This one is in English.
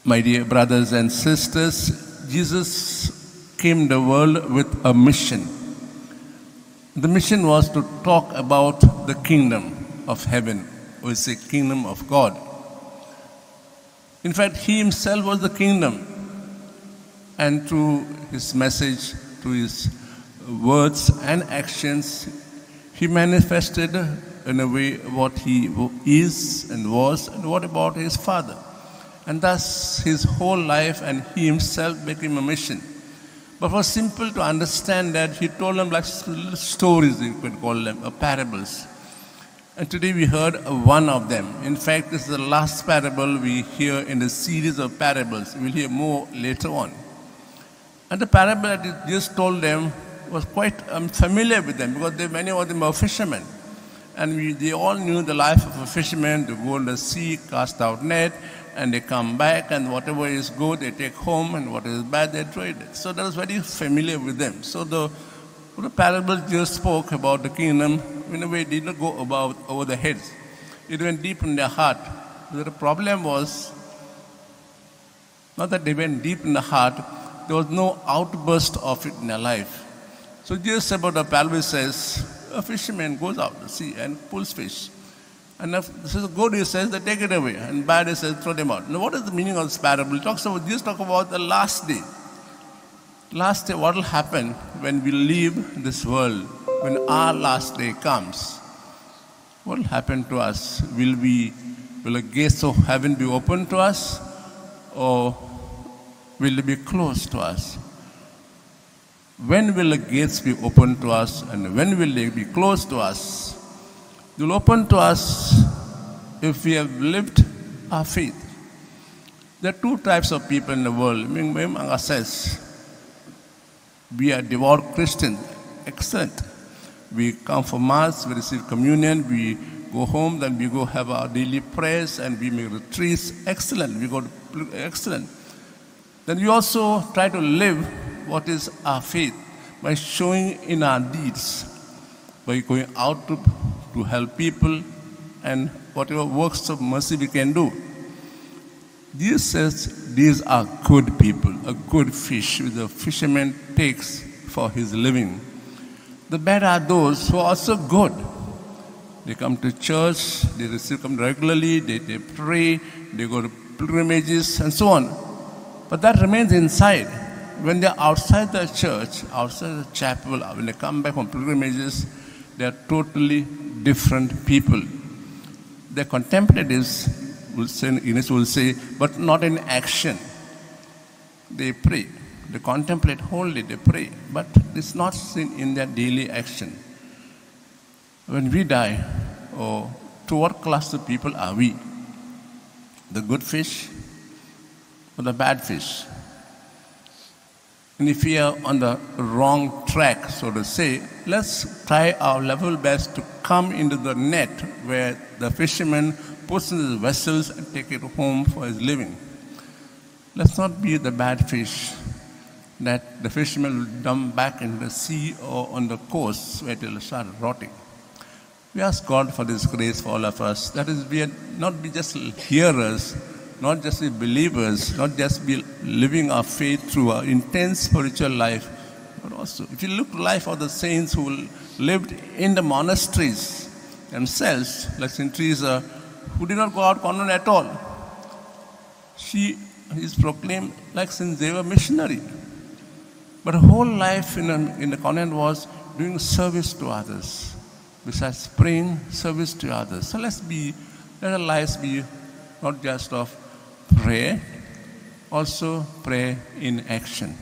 My dear brothers and sisters, Jesus came to the world with a mission. The mission was to talk about the kingdom of heaven, or it's a kingdom of God. In fact, he himself was the kingdom. And through his message, through his words and actions, he manifested in a way what he is and was, and what about his Father. And thus his whole life and he himself became a mission. But it was simple to understand that he told them like little stories, you could call them, or parables. And today we heard one of them. In fact, this is the last parable we hear in the series of parables. We'll hear more later on. And the parable that he just told them was quite familiar with them, because many of them were fishermen. And they all knew the life of a fisherman. They go in the sea, cast out net, and they come back, and whatever is good they take home, and what is bad they trade it. So that was very familiar with them. So the parable just spoke about the kingdom. In a way, it did not go over the heads. It went deep in their heart. But the problem was not that they went deep in the heart. There was no outburst of it in their life. So just about the parable says, a fisherman goes out to the sea and pulls fish. And if this is good, he says, they take it away. And bad, he says, throw them out. Now, what is the meaning of this parable? It talks about, just talk about the last day. Last day, what will happen when we leave this world, when our last day comes? What will happen to us? Will the gates of heaven be open to us? Or will they be closed to us? When will the gates be open to us, and when will they be closed to us? They will open to us if we have lived our faith. There are two types of people in the world. Among ourselves, we are devout Christians. Excellent. We come for Mass, we receive communion, we go home, then we go have our daily prayers, and we make retreats. Excellent. We go to excellent. Then we also try to live what is our faith by showing in our deeds, by going out to help people, and whatever works of mercy we can do. Jesus says these are good people, a good fish which the fisherman takes for his living. The bad are those who are also good. They come to church, they come regularly, they pray, they go to pilgrimages and so on. But that remains inside. When they're outside the church, outside the chapel, when they come back from pilgrimages, they're totally different people. The contemplatives will say, but not in action. They pray. They contemplate wholly, they pray. But it's not seen in their daily action. When we die, to what class of people are we? The good fish or the bad fish? And if we are on the wrong track, so to say, let's try our level best to come into the net where the fisherman puts in his vessels and take it home for his living. Let's not be the bad fish that the fisherman will dump back in the sea or on the coast where it will start rotting. We ask God for this grace for all of us. That is, we are not be just hearers, not just be believers, not just be living our faith through our intense spiritual life, but also, if you look at the life of the saints who lived in the monasteries themselves, like St. Teresa, who did not go out convent at all. She is proclaimed like St. Xavier missionary. But her whole life in the convent was doing service to others. Besides praying, service to others. So let our lives be not just of prayer, also pray in action.